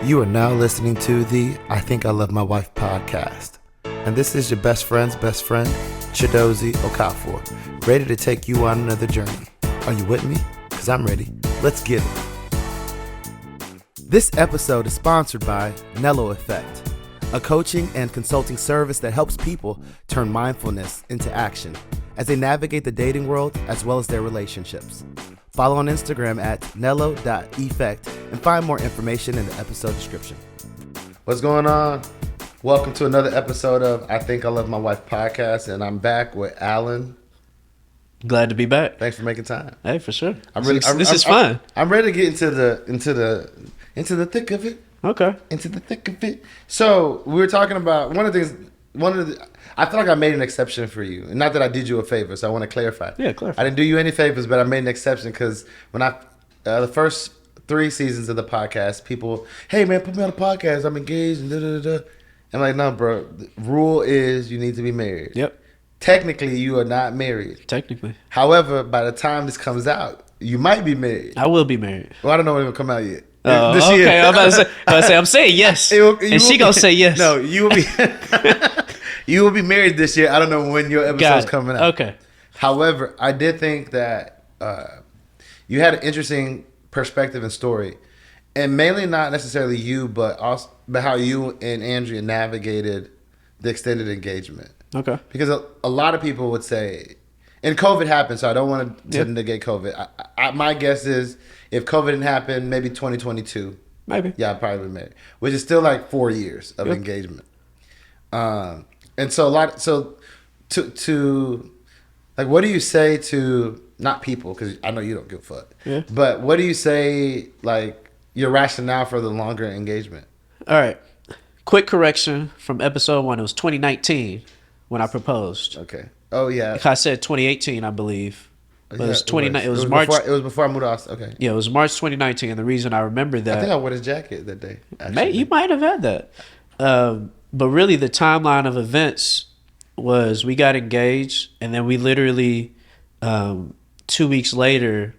You are now listening to the I Think I Love My Wife podcast. And this is your best friend's best friend, Chidozie Okafor, ready to take you on another journey. Are you with me? Because I'm ready. Let's get it. This episode is sponsored by Nello Effect, a coaching and consulting service that helps people turn mindfulness into action as they navigate the dating world as well as their relationships. Follow on Instagram at nello.effect and find more information in the episode description. What's going on? Welcome to another episode of I Think I Love My Wife podcast, and I'm back with Alan. Glad to be back. Thanks for making time. Hey, for sure. This is fun. I'm ready to get into the thick of it. Okay. Into the thick of it. So we were talking about I feel like I made an exception for you, and not that I did you a favor. So I want to clarify. Yeah, clarify. I didn't do you any favors, but I made an exception because when the first 3 seasons of the podcast, people, hey man, put me on a podcast. I'm engaged and da da da da. I'm like, no, bro. The rule is you need to be married. Yep. Technically, you are not married. Technically. However, by the time this comes out, you might be married. I will be married. Well, I don't know when it will come out yet. This year. Okay, I'm about to say, I'm saying yes. And she gonna say yes. No, you will be you will be married this year. I don't know when your episode's coming out. Okay. However, I did think that you had an interesting perspective and story, and mainly not necessarily you, but how you and Andrea navigated the extended engagement. Okay. Because a lot of people would say, and COVID happened, so I don't want to negate COVID. My guess is if COVID didn't happen, maybe 2022. Maybe. Yeah, I'd probably be married, which is still like 4 years of engagement. And so to what do you say to, not people, because I know you don't give a fuck, but what do you say, like, your rationale for the longer engagement? All right. Quick correction from episode 1. It was 2019 when I proposed. Okay. Oh, yeah. I said 2018, I believe. But Yeah, it was 2019. It was March. It was before I moved to Austin. Okay. Yeah, it was March 2019. And the reason I remember that, I think I wore his jacket that day. Actually. You might have had that. But really, the timeline of events was we got engaged, and then we literally 2 weeks later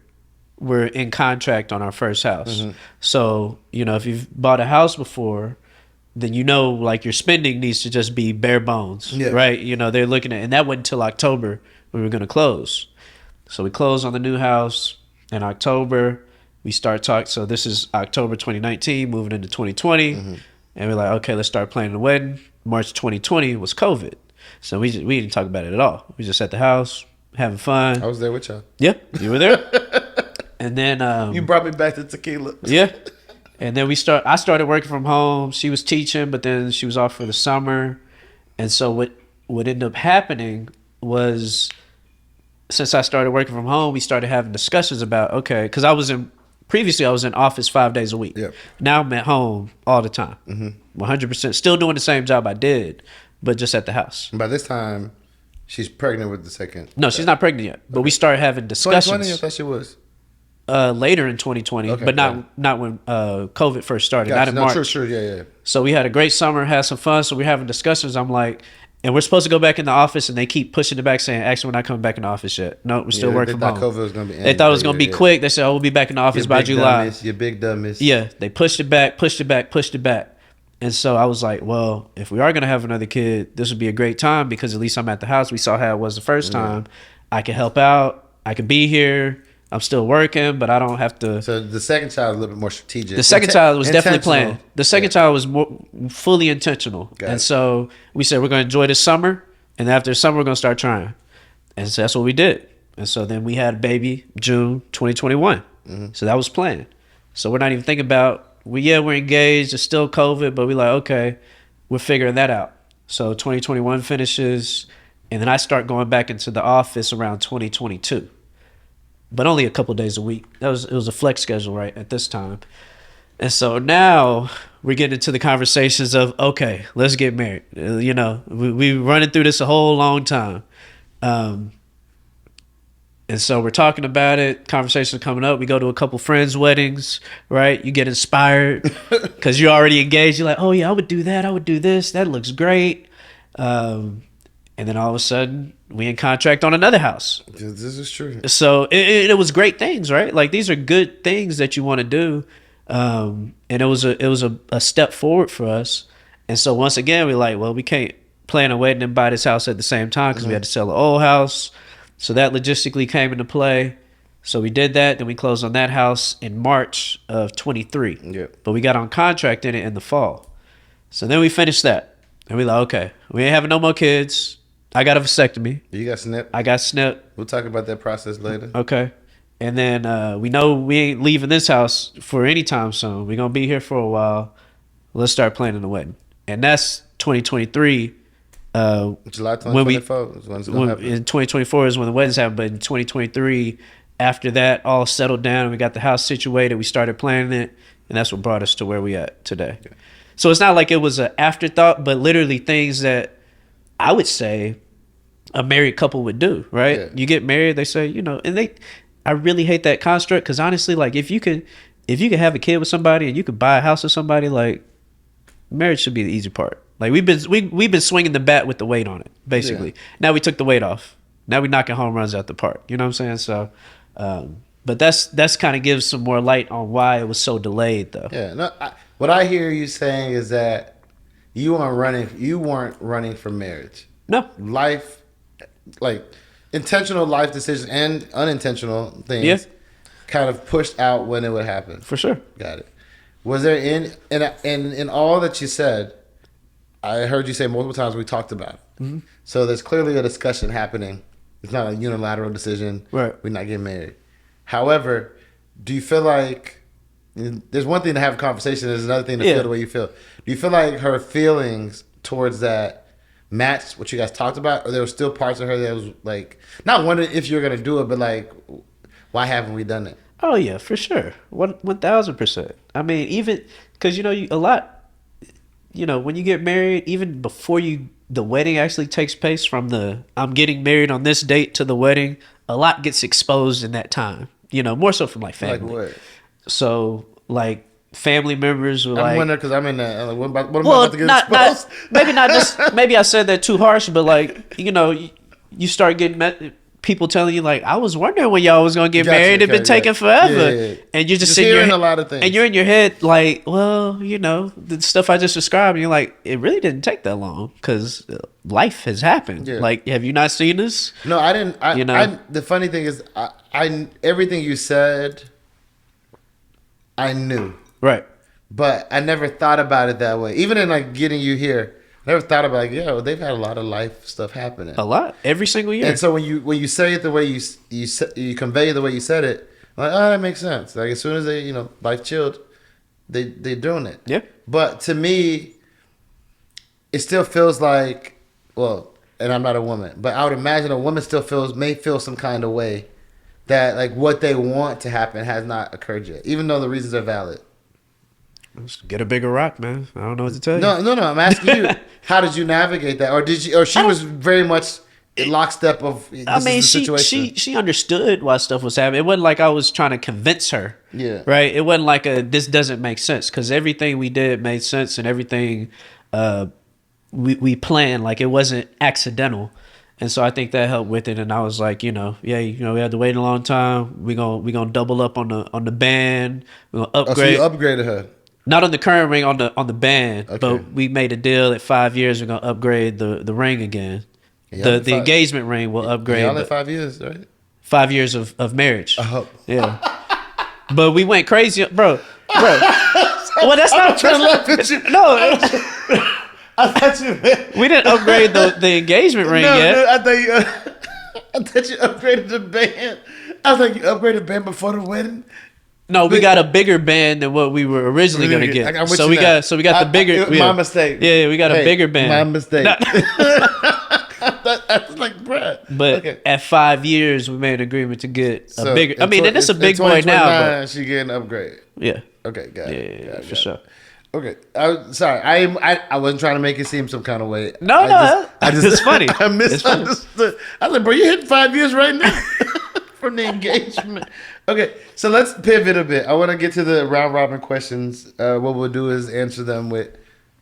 we're in contract on our first house. Mm-hmm. So, if you've bought a house before, then like your spending needs to just be bare bones, right? They're looking at, and that wasn't until October we were going to close. So we closed on the new house in October. We start talking. So this is October 2019, moving into 2020. Mm-hmm. And we're like, okay, let's start planning the wedding. March 2020 was COVID. So we didn't talk about it at all. We just at the house, having fun. I was there with y'all. Yeah, you were there. And then you brought me back to tequila. Yeah. And then I started working from home. She was teaching, but then she was off for the summer. And so what ended up happening was, since I started working from home, we started having discussions about, okay, because previously I was in office 5 days a week. Yep. Now I'm at home all the time. Mm-hmm. 100%. Still doing the same job I did, but just at the house. And by this time, she's pregnant with the second. No, she's not pregnant yet. But we started having discussions. 2020, I thought she was. Later in 2020, okay, but not when COVID first started. Gotcha. Not in March. True, yeah. So we had a great summer, had some fun. So we're having discussions. I'm like, and we're supposed to go back in the office, and they keep pushing it back, saying, actually, we're not coming back in the office yet. No, we're still working from home. COVID was gonna be. They thought it was going to be quick. They said, we'll be back in the office by July. You big dummies. Yeah, they pushed it back. And so I was like, well, if we are going to have another kid, this would be a great time because at least I'm at the house. We saw how it was the first time. I can help out. I can be here. I'm still working, but I don't have to. So the second child is a little bit more strategic. The second child was definitely planned. The second child was more fully intentional. And so we said, we're going to enjoy this summer. And after the summer, we're going to start trying. And so that's what we did. And so then we had a baby June 2021. Mm-hmm. So that was planned. So we're not even thinking about, we're engaged. It's still COVID, but we're like, okay, we're figuring that out. So 2021 finishes. And then I start going back into the office around 2022. But only a couple of days a week. It was a flex schedule right at this time. And so now we're getting into the conversations of, okay, let's get married. We running through this a whole long time. And so we're talking about it. Conversations coming up. We go to a couple friends' weddings, right? You get inspired because you're already engaged. You're like, oh yeah, I would do that. I would do this. That looks great. And then all of a sudden, we in contract on another house. This is true. So it was great things, right? Like, these are good things that you want to do. And it was a step forward for us. And so once again, we're like, well, we can't plan a wedding and buy this house at the same time because we had to sell the old house. So that logistically came into play. So we did that. Then we closed on that house in March of 23. Yeah. But we got on contract in it in the fall. So then we finished that. And we like, okay, we ain't having no more kids. I got a vasectomy. You got snipped? I got snipped. We'll talk about that process later. Okay. And then we know we ain't leaving this house for any time soon. We're going to be here for a while. Let's start planning the wedding. And that's 2023. July 2024 is when it's going to happen. In 2024 is when the weddings happen. But in 2023, after that all settled down, we got the house situated, we started planning it, and that's what brought us to where we at today. Yeah. So it's not like it was an afterthought, but literally things that I would say a married couple would do, right? Yeah. You get married, they say, and I really hate that construct because honestly, like if you could have a kid with somebody and you could buy a house with somebody, like marriage should be the easy part. Like we've been swinging the bat with the weight on it, basically. Yeah. Now we took the weight off. Now we knocking home runs out the park. You know what I'm saying? So, but that's kind of gives some more light on why it was so delayed, though. Yeah. No, what I hear you saying is that you weren't running for marriage. No. Life, like intentional life decisions and unintentional things, kind of pushed out when it would happen. For sure. Got it. Was there in all that you said? I heard you say multiple times we talked about it. Mm-hmm. So there's clearly a discussion happening. It's not a unilateral decision. Right. We're not getting married. However, do you feel like there's one thing to have a conversation, there's another thing to feel the way you feel. Do you feel like her feelings towards that matched what you guys talked about, or there were still parts of her that was like not wondering if you're gonna do it, but like why haven't we done it? Oh yeah, for sure, 1,000%. I mean, even because a lot. When you get married, even before the wedding actually takes place, from the I'm getting married on this date to the wedding, a lot gets exposed in that time. More so from like family. Like what? So like family members were I'm wondering because I'm in that. Like, what am I about to get exposed? Maybe I said that too harsh, but like you start getting people telling you like, I was wondering when y'all was gonna get married. It's been taking forever, and you're just sitting hearing a lot of things, and you're in your head like, well, the stuff I just described, and you're like, it really didn't take that long because life has happened. Yeah. Like, have you not seen this? No, I didn't. The funny thing is, I everything you said, I knew, right, but I never thought about it that way. Even in like getting you here. Never thought about they've had a lot of life stuff happening. A lot every single year. And so when you say it the way you convey it the way you said it, I'm like, oh, that makes sense. Like as soon as they life chilled, they're doing it. Yeah. But to me, it still feels like and I'm not a woman, but I would imagine a woman still may feel some kind of way that like what they want to happen has not occurred yet, even though the reasons are valid. Just get a bigger rock, man. I don't know what to tell you. No. I'm asking you, how did you navigate that, or did you? Or she was very much in lockstep of. She understood why stuff was happening. It wasn't like I was trying to convince her. Yeah. Right. It wasn't like this doesn't make sense, because everything we did made sense, and everything we planned, like it wasn't accidental. And so I think that helped with it. And I was like, we had to wait a long time. We gonna double up on the band. We're gonna upgrade. So you upgraded her. Not on the current ring, on the band, okay. But we made a deal at 5 years. We're gonna upgrade the ring again. The engagement ring will upgrade. Y'all had 5 years, right? 5 years of marriage. Oh. Yeah. But we went crazy, bro. Well, that's not trying to laugh at you. No. I thought you meant. We didn't upgrade the engagement ring yet. No, I thought you upgraded the band. I was like, you upgraded the band before the wedding. No, we got a bigger band than what we were originally gonna get. So we got the bigger. My mistake. Yeah, we got a bigger band. My mistake. I was like, bruh. But at 5 years, we made an agreement to get a bigger. I mean, and it's a big boy now. But she getting an upgrade. Yeah. Okay, got it. Yeah, for sure. Okay, sorry. I wasn't trying to make it seem some kind of way. No, it's funny. I misunderstood. I was like, bro, you hitting 5 years right now from the engagement. Okay, so let's pivot a bit. I want to get to the round robin questions. What we'll do is answer them with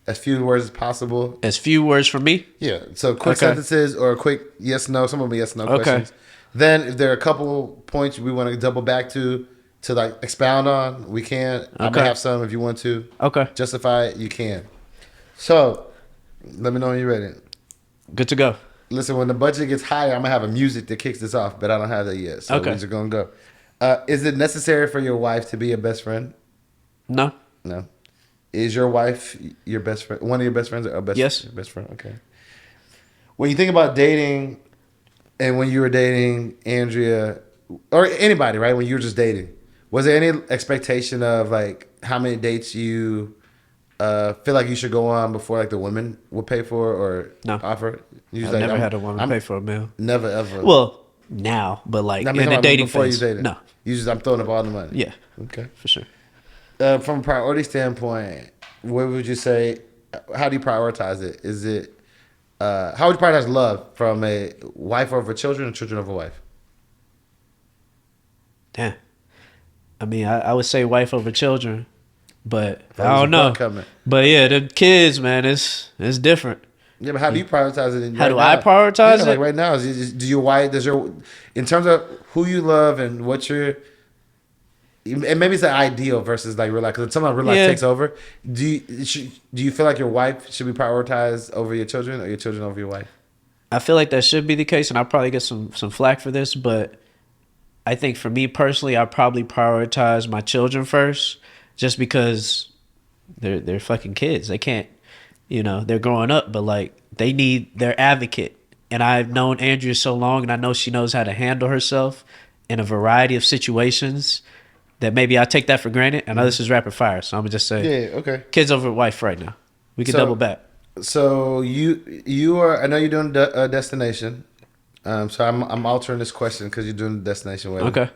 as few words as possible. As few words from me? Yeah. So quick sentences or quick yes no. Some of them yes no questions. Then if there are a couple points we want to double back to, to like expound on, we can. I may have some if you want to. Okay. Justify it, you can. So, let me know when you're ready. Good to go. Listen, when the budget gets higher, I'm gonna have a music that kicks this off, but I don't have that yet. So we're just gonna go. Is it necessary for your wife to be your best friend? No. No. Is your wife your best friend? One of your best friends or Yes. Your best friend? Okay. When you think about dating, and when you were dating Andrea or anybody, right? When you were just dating, was there any expectation of like how many dates you feel like you should go on before like the women would pay for or offer? I've never had a woman pay for a meal. Never ever. Well, now, but like in the dating phase. You dated. No. You just I'm throwing up all the money. Yeah. Okay. For sure. From a priority standpoint, what would you say? How do you prioritize it? Is it how would you prioritize love from a wife over children or children over wife? Damn. I mean, I would say wife over children, but I don't know. But yeah, the kids, man, it's different. Yeah, but how do you prioritize it? How do I prioritize it? Like right now, do your wife? In terms of who you love and what you're, and maybe it's an ideal versus like real life. Because sometimes real life takes over. Do you feel like your wife should be prioritized over your children or your children over your wife? I feel like that should be the case, and I'll probably get some flack for this, but I think for me personally, I probably prioritize my children first, just because they're fucking kids. They can't, they're growing up, but like they need their advocate. And I've known Andrea so long, and I know she knows how to handle herself in a variety of situations that maybe I take that for granted. I know this is rapid fire, so I'm gonna just say, kids over wife right now. We can double back. So you are. I know you're doing a destination. So I'm altering this question because you're doing the destination wedding. Okay.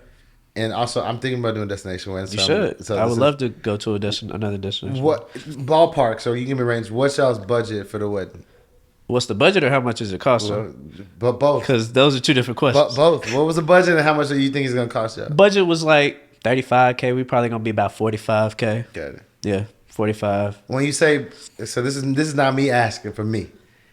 And also, I'm thinking about doing a destination wedding. So you should. I would love to go to another destination. What ballpark? So you give me a range. What's y'all's budget for the wedding? What's the budget, or how much is it cost? But both. Because those are two different questions. Both. What was the budget, and how much do you think it's gonna cost you? Budget was like $35K. We probably gonna be about $45K. Got it. Yeah, 45. When you say, so this is not me asking for me.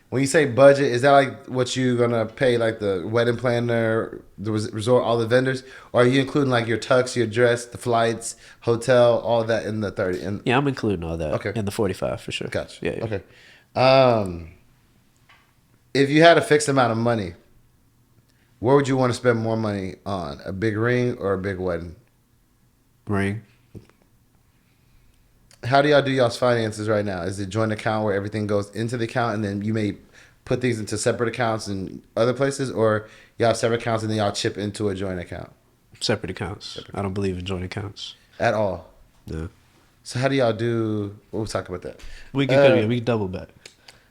When you say budget, is that like what you're gonna pay, like the wedding planner, the resort, all the vendors, or are you including like your tux, your dress, the flights, hotel, all that in the 30? Yeah, I'm including all that. Okay. In the 45 for sure. Gotcha. Yeah. Okay. If you had a fixed amount of money, where would you want to spend more money on? A big ring or a big wedding? Ring. How do y'all do y'all's finances right now? Is it joint account where everything goes into the account and then you may put things into separate accounts in other places, or y'all have separate accounts and then y'all chip into a joint account? Separate accounts. I don't believe in joint accounts. At all? No. So how do y'all do, we'll talk about that. We can double back.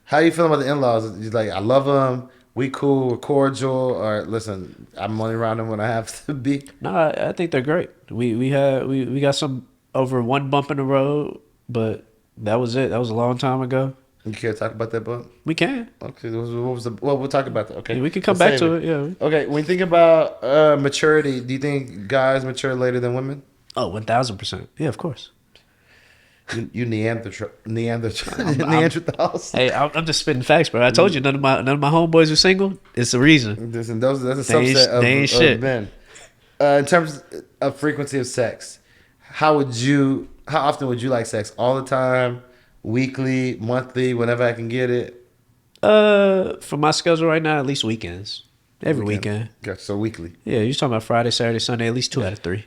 How you feeling about the in-laws? You're like, I love them, we cool, we're cordial, or listen, I'm only around them when I have to be? No, I think they're great. We got some over one bump in the road, but that was it. That was a long time ago. You care to talk about that bump? We can. Okay, we'll talk about that. Okay, yeah, we can come back to it. Yeah. Okay, when you think about maturity, do you think guys mature later than women? Oh, 1,000%. Yeah, of course. You Neanderthals. Hey, I'm just spitting facts, bro. I told you none of my homeboys are single. It's the reason. That's a subset of men. In terms of frequency of sex, how often would you like sex? All the time, weekly, monthly, whenever I can get it? For my schedule right now, at least weekends. Every weekend. Gotcha. So weekly. Yeah, you're talking about Friday, Saturday, Sunday, at least 2 out of 3.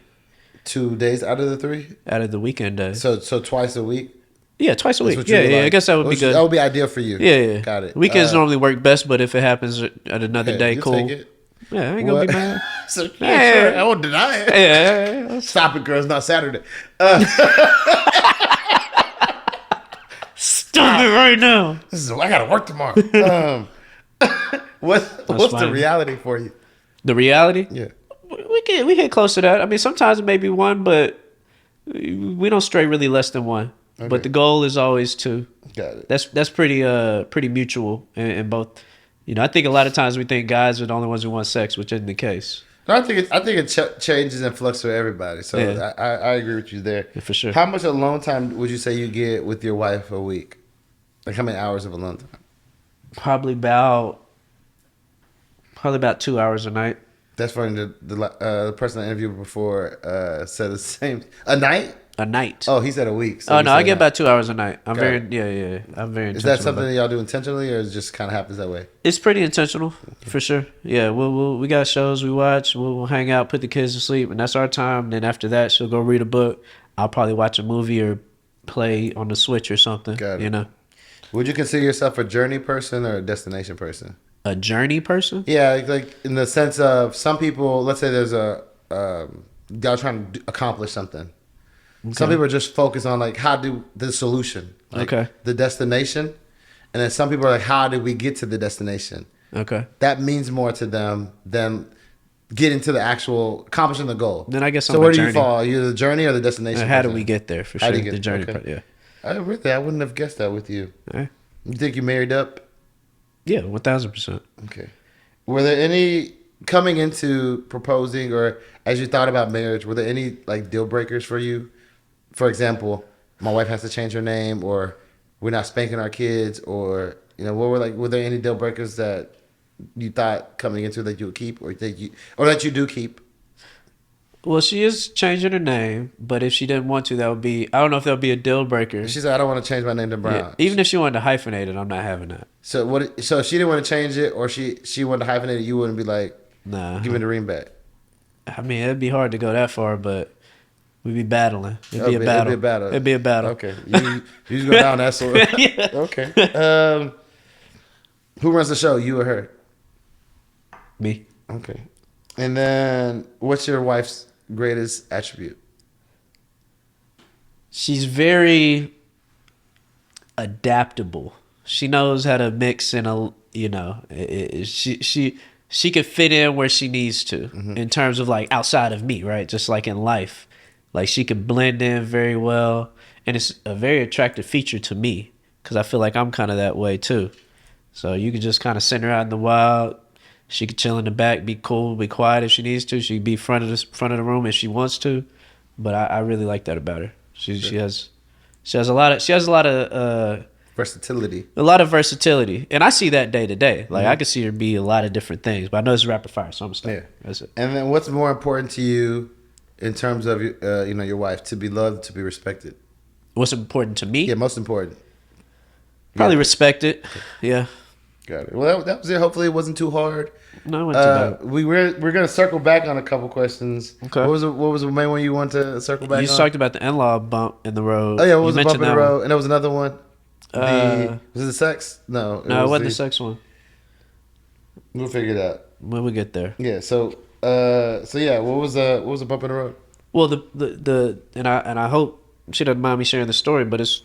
2 days out of the 3? Out of the weekend days. So twice a week? Yeah, twice a week. Yeah. I guess that would be good. That would be ideal for you. Yeah. Got it. Weekends normally work best, but if it happens at another day, cool. Take it. Yeah, I ain't gonna be mad. So, sure. I won't deny it. Yeah. Stop it, girl. It's not Saturday. Stop it right now. I gotta work tomorrow. What's the reality for you? The reality? Yeah. We get close to that. I mean, sometimes it may be 1, but we don't stray really less than 1. Okay. But the goal is always 2. Got it. That's pretty mutual in both. I think a lot of times we think guys are the only ones who want sex, which isn't the case. No, I think it changes and fluctuates for everybody. So yeah. I agree with you there. Yeah, for sure. How much alone time would you say you get with your wife a week? Like how many hours of alone time? Probably about 2 hours a night. That's funny. The person I interviewed before said the same. A night? A night. Oh, he said a week. So Oh he no, said I a get night. about 2 hours a night. I'm Got very it. yeah. I'm very Is intentional. that something that y'all do intentionally, or it just kind of happens that way? It's pretty intentional for sure. Yeah, we got shows we watch. We'll hang out, put the kids to sleep, and that's our time. Then after that, she'll go read a book. I'll probably watch a movie or play on the Switch or something. Got it. You know, Would you consider yourself a journey person or a destination person? a journey person. Yeah, like in the sense of some people. Let's say there's y'all trying to accomplish something. Okay. Some people are just focused on like how do the solution, like the destination, and then some people are like, how did we get to the destination? Okay, that means more to them than getting to the actual accomplishing the goal. Then I guess so. Where do you fall? Are you the journey or the destination? How do we get there? For sure, the journey part. Yeah, I wouldn't have guessed that with you. You think you married up? Yeah, 1,000%. Okay. Were there any coming into proposing or as you thought about marriage? Were there any like deal breakers for you? For example, my wife has to change her name, or we're not spanking our kids, or were there any deal breakers that you thought coming into that you would keep, or that you do keep? Well, she is changing her name, but if she didn't want to, that would be, I don't know if that would be a deal breaker. She said, I don't want to change my name to Brown. Yeah, even if she wanted to hyphenate it, I'm not having that. So if she didn't want to change it, or she wanted to hyphenate it, you wouldn't be like, nah, give me the ring back. I mean, it'd be hard to go that far, but we'd be battling. It'd be a battle. It'd be a battle. Okay. You just go down that sort. Yeah. Okay. Who runs the show, you or her? Me. Okay. And then what's your wife's greatest attribute? She's very adaptable. She knows how to mix in she could fit in where she needs to in terms of like outside of me, right? Just like in life. Like she could blend in very well. And it's a very attractive feature to me because I feel like I'm kind of that way too. So you could just kind of send her out in the wild. She could chill in the back, be cool, be quiet if she needs to. She could be front of the room if she wants to. But I really like that about her. She has a lot of versatility. A lot of versatility. And I see that day to day. Like I could see her be a lot of different things. But I know it's rapid fire, so I'm gonna stop. Yeah. That's it. And then what's more important to you in terms of your wife? To be loved, to be respected. What's important to me? Yeah, most important. Probably respected. Yeah. Got it. Well, that was it. Hopefully, it wasn't too hard. No, it wasn't too bad. We're gonna circle back on a couple questions. Okay. What was the main one you wanted to circle back on? You talked about the in-law bump in the road. Oh yeah, what was the bump in the road? And there was another one. Was it the sex? No. It wasn't the sex one. We'll figure it out when we get there. Yeah. So yeah, what was the bump in the road? Well, and I hope she doesn't mind me sharing the story, but it's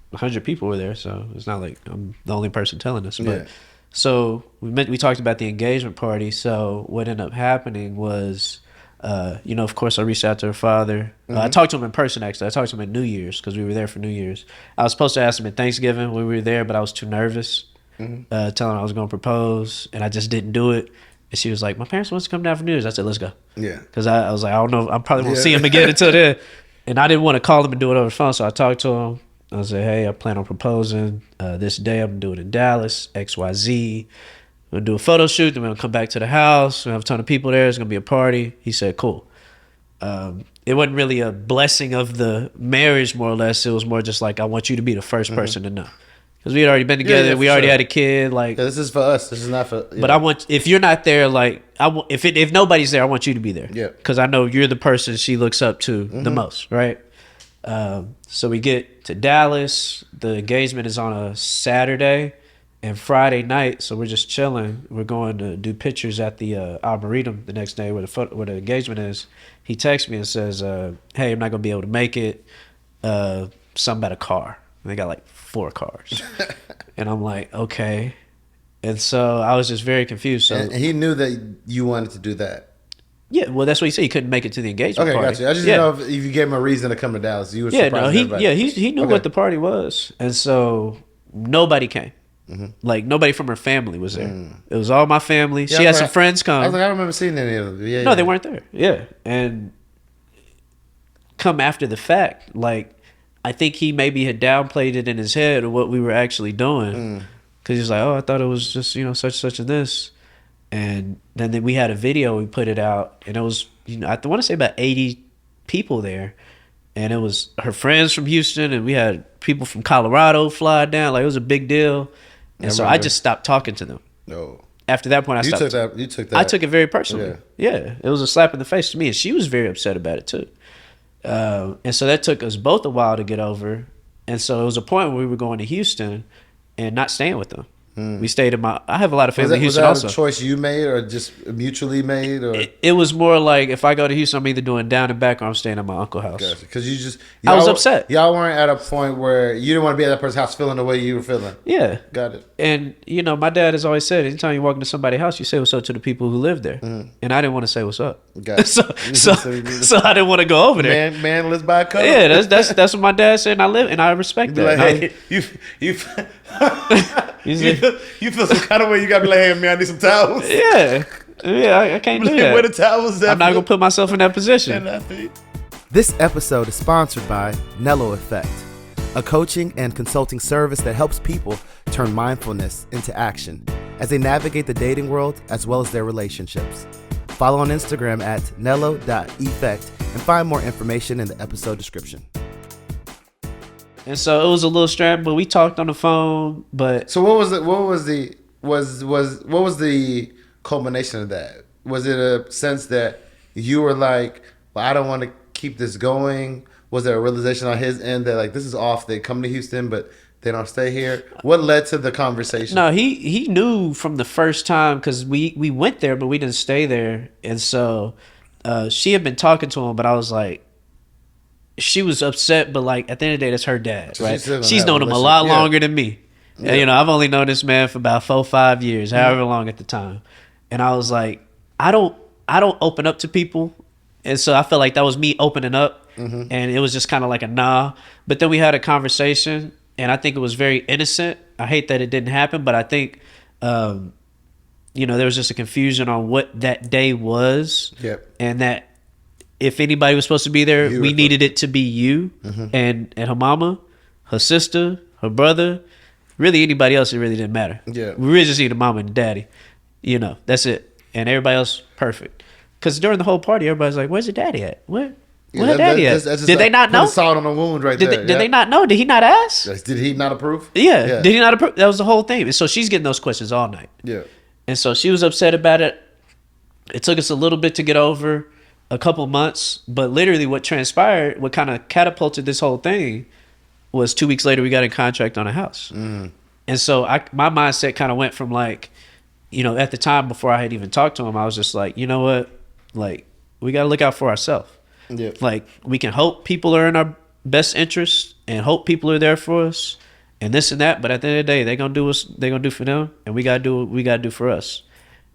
100 people were there, so it's not like I'm the only person telling this. But yeah. So we talked about the engagement party. So what ended up happening was, of course, I reached out to her father. I talked to him in person, actually. I talked to him at New Year's because we were there for New Year's. I was supposed to ask him at Thanksgiving when we were there, but I was too nervous, telling him I was going to propose, and I just didn't do it. And she was like, my parents want to come down for New Year's. I said, let's go. Yeah. Because I was like, I don't know. I probably won't see him again until then. And I didn't want to call him and do it over the phone, so I talked to him. I said, hey, I plan on proposing this day. I'm going to do it in Dallas, XYZ. I'm going to do a photo shoot. Then we're going to come back to the house. We have a ton of people there. It's going to be a party. He said, cool. It wasn't really a blessing of the marriage, more or less. It was more just like, I want you to be the first person to know. Because we had already been together. We already had a kid. Like, this is for us. This is not for... But I want... If you're not there, like... If nobody's there, I want you to be there. Yeah. Because I know you're the person she looks up to the most, right? So we get to Dallas. The engagement is on a Saturday and Friday night. So we're just chilling. We're going to do pictures at the Arboretum the next day where the engagement is. He texts me and says, hey, I'm not going to be able to make it. Something about a car. And they got like 4 cars. And I'm like, okay. And so I was just very confused. So and he knew that you wanted to do that. Yeah, well, that's what he said. He couldn't make it to the engagement party. Okay, gotcha. I just didn't know if you gave him a reason to come to Dallas. You were surprised. He knew what the party was, and so nobody came. Like nobody from her family was there. It was all my family. Yeah, she had some friends come. I was like, I don't remember seeing any of them. Yeah, no, they weren't there. Yeah, and come after the fact, like I think he maybe had downplayed it in his head of what we were actually doing, because he's like, oh, I thought it was just such and this. And then we had a video, we put it out, and it was, I want to say about 80 people there. And it was her friends from Houston, and we had people from Colorado fly down. Like, it was a big deal. And so I just stopped talking to them. No. After that point, I stopped. You took that. I took it very personally. Yeah. It was a slap in the face to me, and she was very upset about it too. And so that took us both a while to get over. And so it was a point where we were going to Houston and not staying with them. We stayed in I have a lot of family in Houston also. Was that a choice you made or just mutually made? Or it was more like, if I go to Houston, I'm either doing down and back or I'm staying at my uncle's house. Gotcha. Because I was upset. Y'all weren't at a point where you didn't want to be at that person's house feeling the way you were feeling. Yeah. Got it. And, my dad has always said, anytime you walk into somebody's house, you say what's up to the people who live there. And I didn't want to say what's up. Got it. So I didn't want to go over there. Man lives by a code. Yeah, that's what my dad said, and I respect that. Like, hey, you feel some kind of way, you gotta be like, hey man, I need some towels. Yeah, I can't do that. Where the towels at? I'm not gonna put myself in that position. This episode is sponsored by Nello Effect, a coaching and consulting service that helps people turn mindfulness into action as they navigate the dating world as well as their relationships. Follow on Instagram at nello.effect and find more information in the episode description. And so it was a little strapped, but we talked on the phone. But so what was the culmination of that? Was it a sense that you were like, well, I don't want to keep this going? Was there a realization on his end that like, this is off, they come to Houston but they don't stay here? What led to the conversation? No, he knew from the first time, because we went there but we didn't stay there. And so she had been talking to him, but I was like, she was upset, but like at the end of the day, that's her dad, right? She's known him a lot longer than me. Yeah. I've only known this man for about 4-5 years, however long at the time. And I was like, I don't open up to people. And so I felt like that was me opening up, and it was just kind of like a nah. But then we had a conversation, and I think it was very innocent. I hate that it didn't happen, but I think, there was just a confusion on what that day was. Yep. And that if anybody was supposed to be there, we needed it to be you and her mama, her sister, her brother. Really, anybody else, it really didn't matter. Yeah. We really just needed mama and daddy. That's it. And everybody else, perfect. Because during the whole party, everybody's like, where's your daddy at? Where her daddy at? Did they not know? Salt on the wound right there. Did they not know? Did he not ask? Did he not approve? Yeah. Did he not approve? That was the whole thing. And so she's getting those questions all night. Yeah. And so she was upset about it. It took us a little bit to get over, a couple months, but literally what transpired, what kind of catapulted this whole thing, was 2 weeks later we got a contract on a house. And so my mindset kind of went from like, at the time before I had even talked to him, I was just like, you know what, like we got to look out for ourselves. Like we can hope people are in our best interest and hope people are there for us and this and that, but at the end of the day, they're gonna do for them, and we gotta do what we gotta do for us.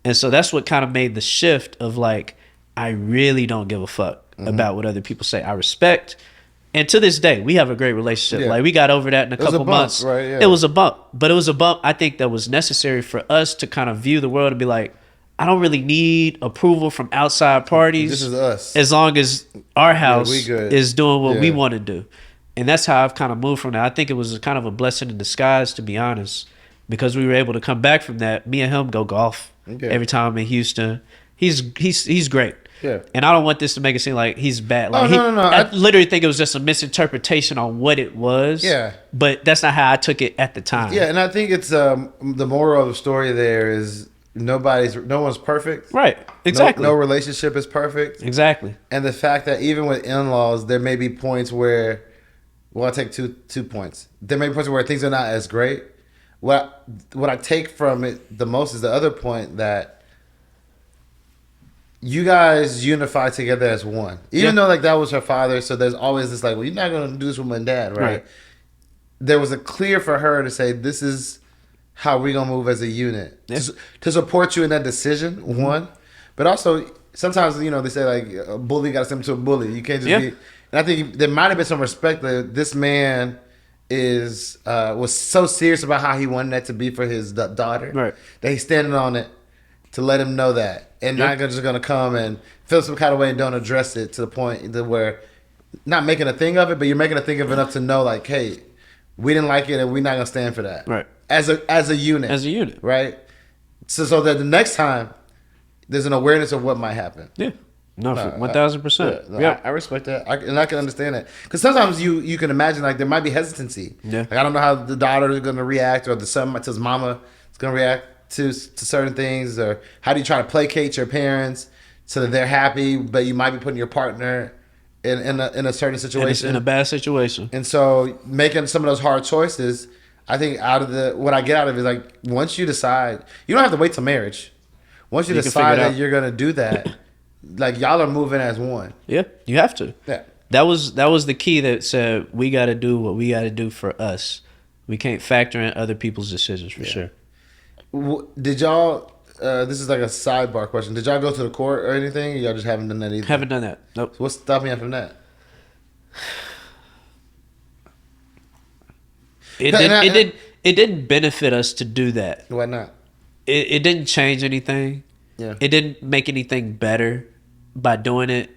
And so that's what kind of made the shift of like, I really don't give a fuck about what other people say. I respect. And to this day, we have a great relationship. Like, we got over that in a couple months. Right, yeah. It was a bump. But it was a bump, I think, that was necessary for us to kind of view the world and be like, I don't really need approval from outside parties. This is us. As long as our house is doing what we want to do. And that's how I've kind of moved from that. I think it was kind of a blessing in disguise, to be honest, because we were able to come back from that. Me and him go golf every time I'm in Houston. He's great. Yeah. And I don't want this to make it seem like he's bad. Like, no. I literally think it was just a misinterpretation on what it was. Yeah. But that's not how I took it at the time. Yeah, and I think it's the moral of the story there is no one's perfect. Right. Exactly. No relationship is perfect. Exactly. And the fact that even with in-laws, there may be points where, well, I'll take two points. There may be points where things are not as great. What I take from it the most is the other point that you guys unify together as one. Even though like that was her father, so there's always this like, well, you're not going to do this with my dad, right? There was a clear for her to say, this is how we're going to move as a unit. Yeah. To support you in that decision, one. But also, sometimes, they say like, a bully got to send him to a bully. You can't just be... And I think there might have been some respect that this man was so serious about how he wanted that to be for his daughter, that he's standing on it to let him know that, and not just gonna come and feel some kind of way and don't address it to the point that where not making a thing of it, but you're making a thing of it enough to know like, hey, we didn't like it and we're not gonna stand for that, right? As a unit, right? So that the next time there's an awareness of what might happen. Yeah. No, 1,000%. Yeah, I respect that, and I can understand that because sometimes you can imagine like there might be hesitancy. Yeah. Like I don't know how the daughter is going to react, or the son to his mama is going to react to certain things, or how do you try to placate your parents so that they're happy, but you might be putting your partner in a certain situation, in a bad situation. And so making some of those hard choices, I think what I get out of it is like once you decide, you don't have to wait till marriage. Once you decide that you're going to do that. Like y'all are moving as one. Yeah, you have to. Yeah, that was the key that said we got to do what we got to do for us. We can't factor in other people's decisions for sure. Did y'all? This is like a sidebar question. Did y'all go to the court or anything? Or y'all just haven't done that either. Haven't done that. Nope. So what's stopping you from that? It didn't benefit us to do that. Why not? It didn't change anything. Yeah. It didn't make anything better by doing it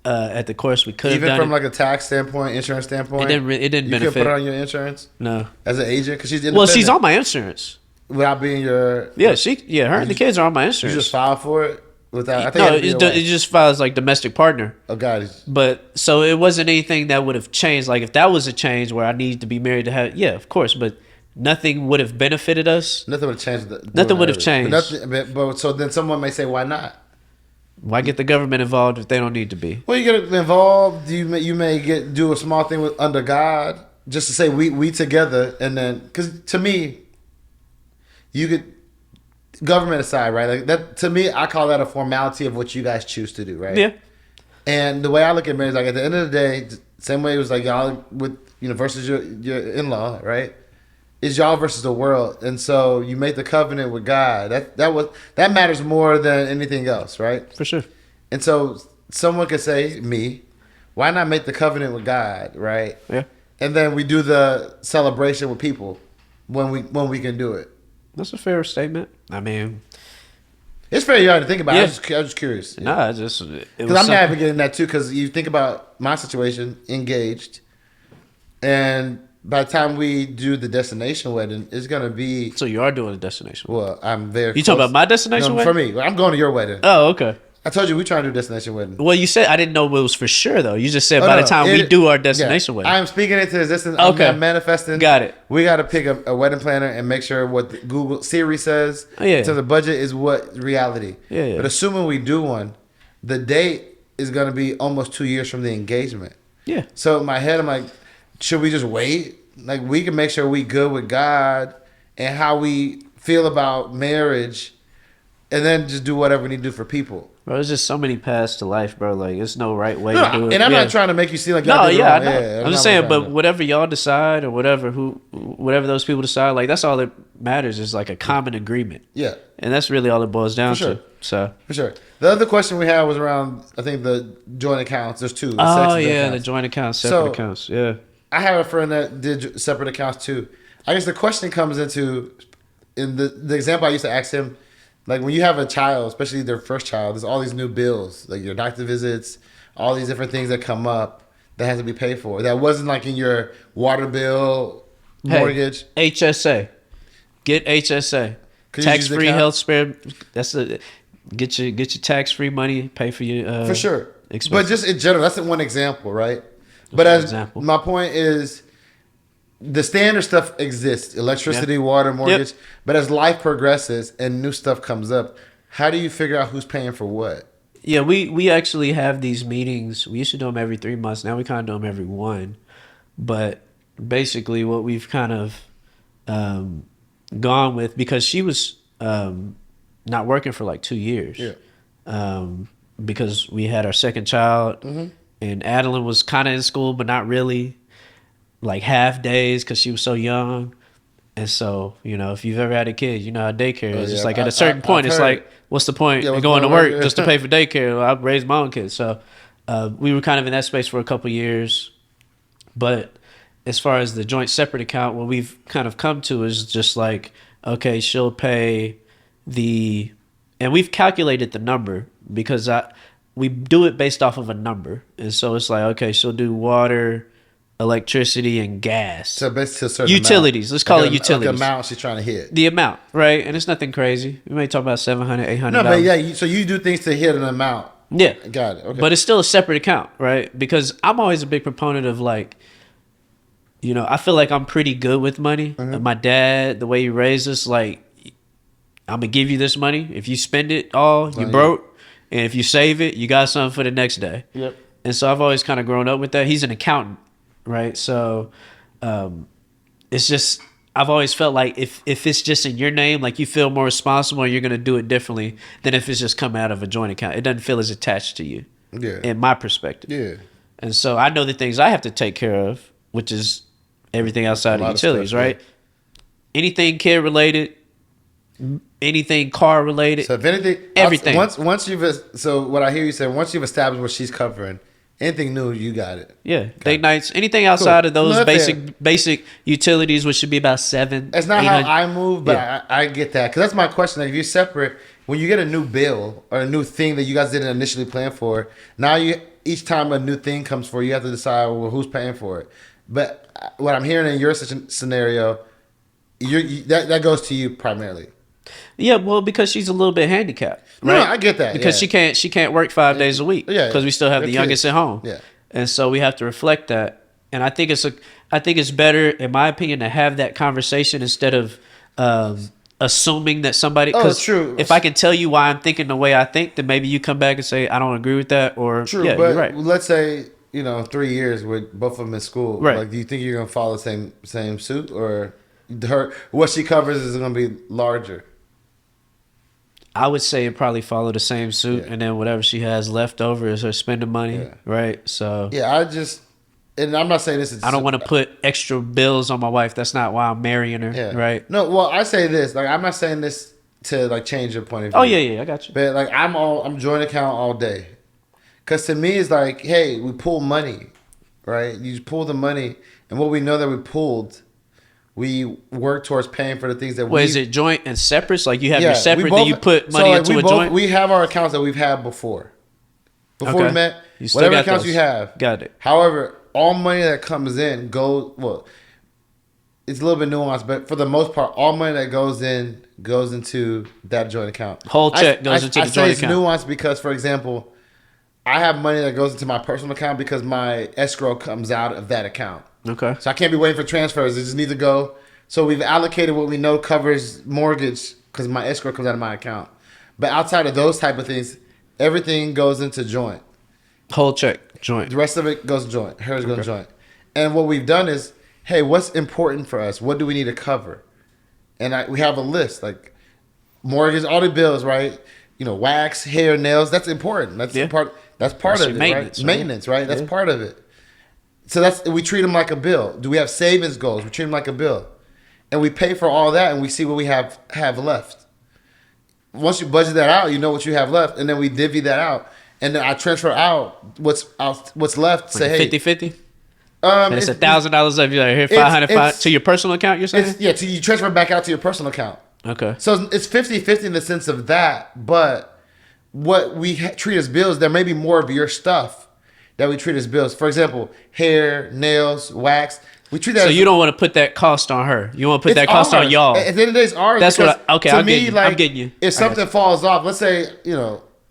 at the course we could have done. Even from like a tax standpoint, insurance standpoint, it didn't benefit. You could put it on your insurance. No. As an agent, because she's independent. Well, she's on my insurance. Without being your her and the kids are on my insurance. You just file for it without. I think it just files like domestic partner. Oh God! But so it wasn't anything that would have changed. Like if that was a change where I needed to be married to have, yeah, of course, but nothing would have benefited us. Nothing would have changed. Nothing would have changed. But so then someone may say, why not? Why get the government involved if they don't need to be? Well, you get involved. You may do a small thing under God just to say we together, and then because to me, you could government aside, right? Like that to me, I call that a formality of what you guys choose to do, right? Yeah. And the way I look at marriage, like at the end of the day, same way it was like y'all with versus your in-law, right? Is y'all versus the world, and so you make the covenant with God. That matters more than anything else, right? For sure. And so someone could say, "Me, why not make the covenant with God, right? Yeah. And then we do the celebration with people when we can do it." That's a fair statement. I mean, it's very hard to think about. Yeah. I was just curious. Nah, because I'm navigating that too. Because you think about my situation, engaged, and by the time we do the destination wedding, it's gonna be. So you are doing a destination wedding? Well, I'm very. You talking about my destination wedding? For me, I'm going to your wedding. Oh, okay. I told you we trying to do destination wedding. Well, you said I didn't know it was for sure though. You just said by the time we do our destination wedding. I am speaking into existence. Okay. I'm manifesting. Got it. We got to pick a wedding planner and make sure what the Google Siri says to the budget is what reality. Yeah. But assuming we do one, the date is going to be almost 2 years from the engagement. Yeah. So in my head, I'm like, should we just wait? Like we can make sure we good with God and how we feel about marriage, and then just do whatever we need to do for people. Bro, there's just so many paths to life, bro. Like, it's no right way to do it. And I'm not trying to make you seem like y'all did I wrong. know. Yeah, I'm just saying, but whatever y'all decide or whatever those people decide, like that's all that matters is like a common agreement. Yeah. And that's really all it boils down to. So for sure. The other question we had was around, I think, the joint accounts. There's two. The joint accounts, separate accounts. Yeah. I have a friend that did separate accounts too. I guess the question comes into, in the example I used to ask him, like when you have a child, especially their first child, there's all these new bills, like your doctor visits, all these different things that come up that has to be paid for. That wasn't like in your water bill, mortgage. Hey, HSA. Get HSA. Tax-free health spare. That's get your tax-free money, pay for your for sure. expenses. But just in general, that's one example, right? But my point is, the standard stuff exists: electricity, water, mortgage. Yep. But as life progresses and new stuff comes up, how do you figure out who's paying for what? Yeah, we actually have these meetings. We used to do them every 3 months. Now we kind of do them every one. But basically, what we've kind of gone with, because she was not working for like 2 years. Yeah. Because we had our second child, and Adeline was kind of in school, but not really. Like half days because she was so young. And so, if you've ever had a kid, you know how daycare is. It's like at a certain point, it's like, what's the point of going to work just to pay for daycare? Well, I raised my own kids. So we were kind of in that space for a couple years. But as far as the joint separate account, what we've kind of come to is just like, okay, she'll pay and we've calculated the number because we do it based off of a number. And so it's like, okay, she'll do water, electricity, and gas. So basically a certain utilities. Amount. Let's call like it utilities. Like the amount she's trying to hit. The amount, right? And it's nothing crazy. We may talk about $700, $800. No, but yeah, so you do things to hit an amount. Yeah. Got it. Okay. But it's still a separate account, right? Because I'm always a big proponent of like, you know, I feel like I'm pretty good with money. And my dad, the way he raised us, like, I'm going to give you this money. If you spend it all, you broke. And if you save it, you got something for the next day. Yep. And so I've always kind of grown up with that. He's an accountant, right? So it's just, I've always felt like if it's just in your name, like you feel more responsible and you're going to do it differently than if it's just coming out of a joint account. It doesn't feel as attached to you, in my perspective. Yeah. And so I know the things I have to take care of, which is everything outside of utilities, right? Yeah. Anything kid related, anything car related. So if anything, everything. Once you've, so what I hear you say, once you've established what she's covering, anything new, you got it. Yeah, date nights, anything outside of those basic utilities, which should be about $700. That's not how I move, but I get that, because that's my question. Like, if you're separate, when you get a new bill or a new thing that you guys didn't initially plan for, now each time a new thing comes for you, have to decide, well, who's paying for it. But what I'm hearing in your scenario, that goes to you primarily. Yeah, well, because she's a little bit handicapped, right? No, I get that. Because she can't work 5 days a week. Yeah, because we still have the youngest at home. Yeah, and so we have to reflect that. And I think it's better, in my opinion, to have that conversation instead of assuming that somebody. It's true. If I can tell you why I'm thinking the way I think, then maybe you come back and say I don't agree with that. Or true, yeah, but you're right. Let's say 3 years with both of them in school. Right. Like, do you think you're gonna follow the same suit, or what she covers is gonna be larger? I would say it probably follow the same suit, and then whatever she has left over is her spending money, right? So and I'm not saying this. I don't want to put extra bills on my wife. That's not why I'm marrying her, right? No, well, I say this. Like, I'm not saying this to like change your point of view. Oh yeah, I got you. But like, I'm joint account all day, because to me it's like, hey, we pull money, right? You just pull the money, and what we know that we pulled, we work towards paying for the things that we... Is it joint and separate? Like, you have your separate, then you put money into a joint? We have our accounts that we've had before. Before we met, whatever accounts you have. Got it. However, all money that comes in goes... Well, it's a little bit nuanced, but for the most part, all money that goes into that joint account. Whole check goes into the joint account. I say it's nuanced because, for example, I have money that goes into my personal account because my escrow comes out of that account. Okay. So I can't be waiting for transfers. It just needs to go. So we've allocated what we know covers mortgage because my escrow comes out of my account. But outside of those type of things, everything goes into joint. Whole check, joint. The rest of it goes joint. Hers goes joint. And what we've done is, hey, what's important for us? What do we need to cover? And we have a list, like mortgage, all the bills, right? Wax, hair, nails. That's important. That's part. That's part of it, right? Maintenance, right? That's part of it. So we treat them like a bill. Do we have savings goals? We treat them like a bill. And we pay for all that, and we see what we have left. Once you budget that out, you know what you have left, and then we divvy that out. And then I transfer out what's left. Say, hey, 50-50? It's $1,000 of you. Like, here, 500 to your personal account, you're saying? So you transfer back out to your personal account. Okay. So it's 50-50 in the sense of that, but what we treat as bills, there may be more of your stuff that we treat as bills. For example, hair, nails, wax. We treat that. So you don't want to put that cost on her. You want to put that cost on y'all. At the end of the day, it's ours. That's what. I'm getting you. If something falls off, let's say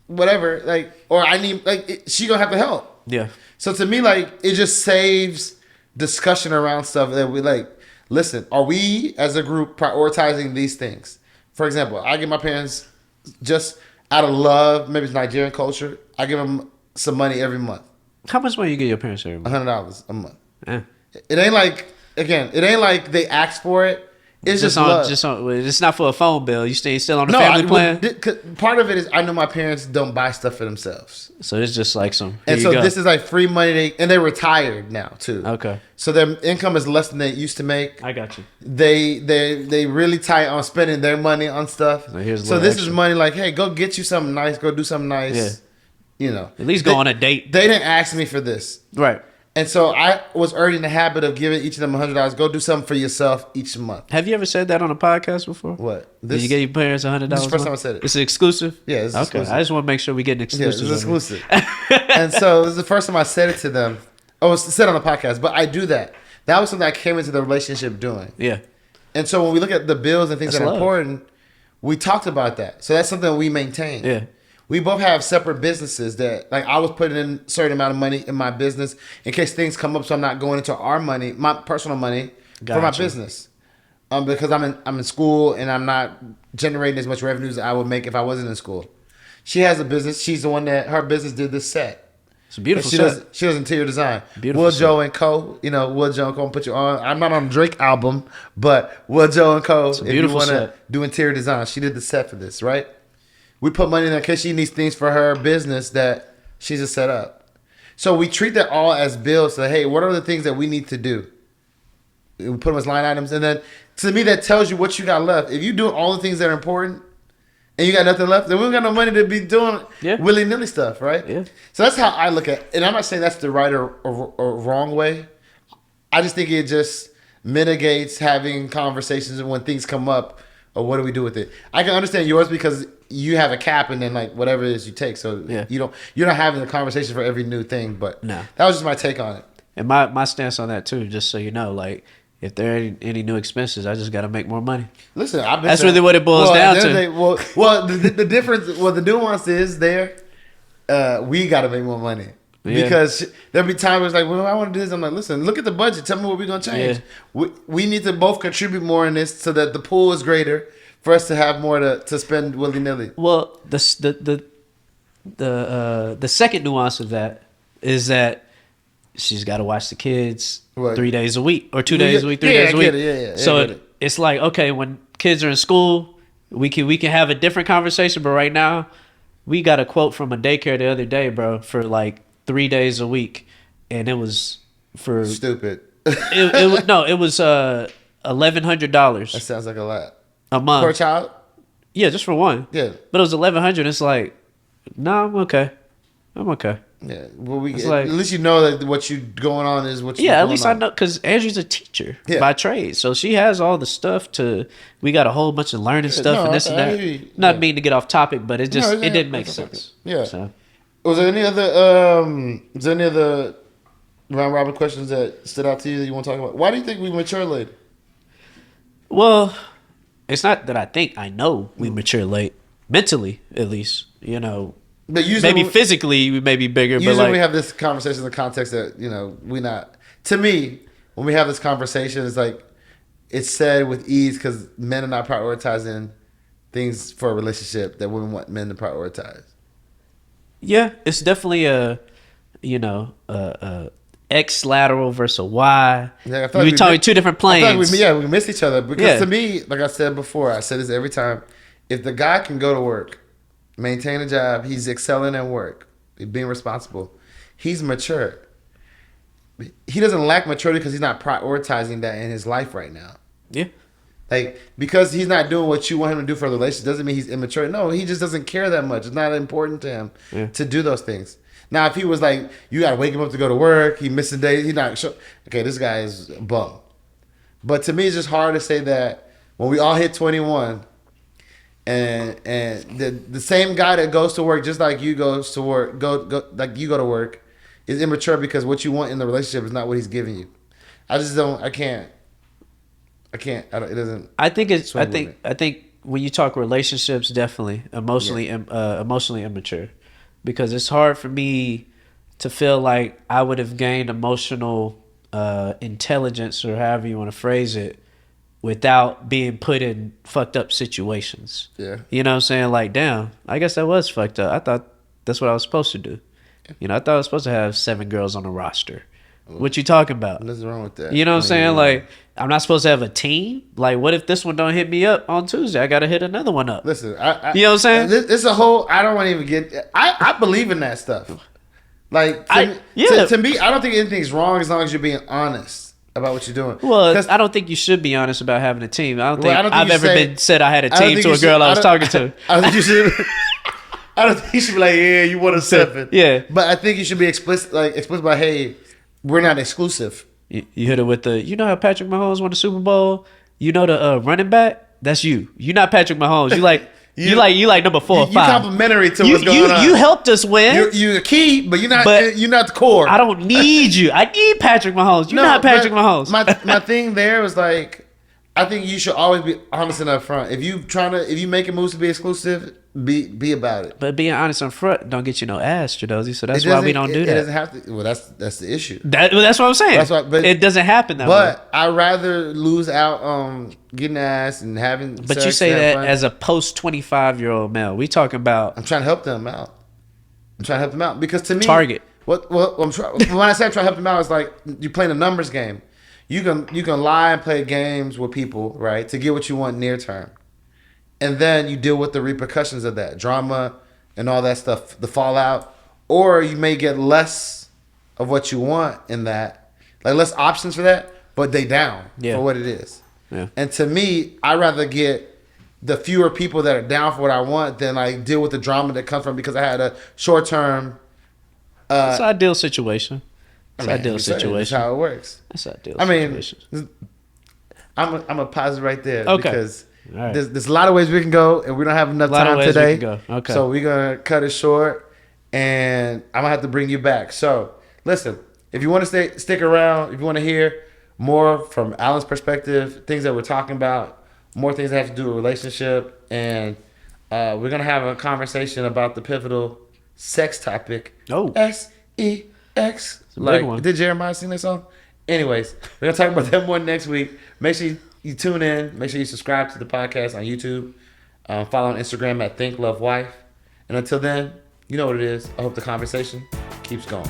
whatever, like, or I need, like, she gonna have to help. Yeah. So to me, like, it just saves discussion around stuff that we like. Listen, are we as a group prioritizing these things? For example, I give my parents, just out of love, maybe it's Nigerian culture, I give them some money every month. How much money you give your parents every month? $100 a month. Yeah. It ain't like they asked for it. It's just love. It's not for a phone bill. You still on the family plan? Part of it is I know my parents don't buy stuff for themselves. So it's just like some. And so this is like free money. And they're retired now too. Okay. So their income is less than they used to make. I got you. They really tight on spending their money on stuff. So this is money like, hey, go get you something nice. Go do something nice. Yeah. At least go on a date. They didn't ask me for this. Right. And so I was already in the habit of giving each of them $100. Go do something for yourself each month. Have you ever said that on a podcast before? What? Did you give your parents $100? This is the first time I said it. It's exclusive? Yeah, it's exclusive. I just want to make sure we get an exclusive. Yeah, it's exclusive. And so this is the first time I said it to them. Oh, it's said on the podcast, but I do that. That was something I came into the relationship doing. Yeah. And so when we look at the bills and things That's that are love. important, we talked about that. So that's something we maintain. Yeah. We both have separate businesses that, like, I was putting in a certain amount of money in my business in case things come up, so I'm not going into our money, my personal money, for my business. Because I'm in school and I'm not generating as much revenue as I would make if I wasn't in school. She has a business. She's the one that her business did this set. It's a beautiful set. She does interior design. Beautiful Will set. Joe and Co. You know, Will Joe and Co. I'll put you on. I'm not on Drake album, but Will Joe and Co. It's a If you beautiful want to set. do interior design, she did the set for this, right? We put money in there in case she needs things for her business that she's just set up. So we treat that all as bills. So, hey, what are the things that we need to do? We put them as line items. And then, to me, that tells you what you got left. If you do all the things that are important and you got nothing left, then we don't got no money to be doing willy-nilly stuff, right? Yeah. So that's how I look at it. And I'm not saying that's the right or wrong way. I just think it just mitigates having conversations when things come up. Or what do we do with it? I can understand yours because you have a cap and then like whatever it is you take. So you're not having a conversation for every new thing. But No. That was just my take on it. And my stance on that too, just so you know, like if there are any new expenses, I just got to make more money. Listen, that's really what it boils down to. The difference, the nuance is there. We got to make more money. Yeah. Because there'll be times where it's like, well, I want to do this. I'm like, listen, look at the budget. Tell me what we're going to change. Yeah. We need to both contribute more in this so that the pool is greater for us to have more to spend willy-nilly. Well, the second nuance of that is that she's got to watch the kids 3 days a week or 2 days a week, 3 days a week. So it's like, okay, when kids are in school, we can have a different conversation. But right now, we got a quote from a daycare the other day, bro, for like 3 days a week, and it was for stupid. it was $1,100. That sounds like a lot a month per child. Yeah, just for one. Yeah, but it was $1,100. It's like, no, I'm okay. Yeah, well, at least you know that what you going on is what. Yeah, at least I know because Angie's a teacher by trade, so she has all the stuff to. We got a whole bunch of learning stuff and this and that. Not mean to get off topic, but it didn't make sense. Yeah. So. Was there any other round robin questions that stood out to you that you want to talk about? Why do you think we mature late? Well, it's not that I think. I know we mature late, mentally at least. You know, but usually maybe physically we may be bigger. Usually but like, we have this conversation in the context that we not. To me, when we have this conversation, it's like it's said with ease because men are not prioritizing things for a relationship that women want men to prioritize. Yeah, it's definitely a X lateral versus a Y. Yeah, we're talking two different planes. We miss each other because to me, like I said before, I say this every time. If the guy can go to work, maintain a job, he's excelling at work, he's being responsible, he's mature. He doesn't lack maturity because he's not prioritizing that in his life right now. Yeah. Like, because he's not doing what you want him to do for the relationship doesn't mean he's immature. No, he just doesn't care that much. It's not important to him to do those things. Now, if he was like, you got to wake him up to go to work, he missing days, he's not sure. Okay, this guy is a bum. But to me, it's just hard to say that when we all hit 21 and the same guy that goes to work just like you goes to work, like you go to work, is immature because what you want in the relationship is not what he's giving you. I can't. It doesn't. I think when you talk relationships, definitely emotionally immature, because it's hard for me to feel like I would have gained emotional intelligence, or however you want to phrase it, without being put in fucked up situations. Yeah. You know what I'm saying? Like, damn, I guess that was fucked up. I thought that's what I was supposed to do. I thought I was supposed to have 7 girls on the roster. What you talking about? What's wrong with that? You know what I'm saying? Like, I'm not supposed to have a team. Like, what if this one don't hit me up on Tuesday? I got to hit another one up. Listen, you know what I'm saying? It's a whole. I don't want to even get. I believe in that stuff. Like, to me, I don't think anything's wrong as long as you're being honest about what you're doing. Well, I don't think you should be honest about having a team. I don't think I've ever been said I had a team to a girl I was talking to. I don't think you should. I don't think you should be like, yeah, you want a 7. Yeah. But I think you should be explicit about, hey, we're not exclusive. You hit it with the, how Patrick Mahomes won the Super Bowl? You know the running back? That's you. You're not Patrick Mahomes. You like You like number 4 or 5. You complimentary to what's going on. You helped us win. You're the key, but you're not the core. I don't need you. I need Patrick Mahomes. You're not Patrick Mahomes. My thing there was like, I think you should always be honest and upfront. If you making moves to be exclusive, be about it. But being honest up front don't get you no ass, Jadozy. So that's why we don't do that. It doesn't have to. Well, that's the issue. That's what I'm saying. But it doesn't happen that way. But I'd rather lose out on getting ass and having. But you say that as a post 25-year-old male. We talking about. I'm trying to help them out. Because to me, target. When I say I'm trying to help them out, it's like you're playing a numbers game. You can lie and play games with people, right, to get what you want near term. And then you deal with the repercussions of that drama and all that stuff, the fallout. Or you may get less of what you want in that, like less options for that, but they down for what it is. Yeah. And to me, I'd rather get the fewer people that are down for what I want than like deal with the drama that comes from because I had a short term. It's an ideal situation. That's ideal situation. That's how it works. That's ideal situation. I'm a positive right there. Okay. Because right. there's a lot of ways we can go, and we don't have enough time today. We can go. Okay. So we're gonna cut it short, and I'm gonna have to bring you back. So listen, if you want to stick around, if you want to hear more from Alan's perspective, things that we're talking about, more things that have to do with relationship, and we're gonna have a conversation about the pivotal sex topic. Oh. SEX. Like, did Jeremiah sing that song? Anyways, we're gonna talk about that more next week. Make sure you tune in. Make sure you subscribe to the podcast on YouTube. Follow on Instagram at ThinkLoveWife. And until then, you know what it is. I hope the conversation keeps going.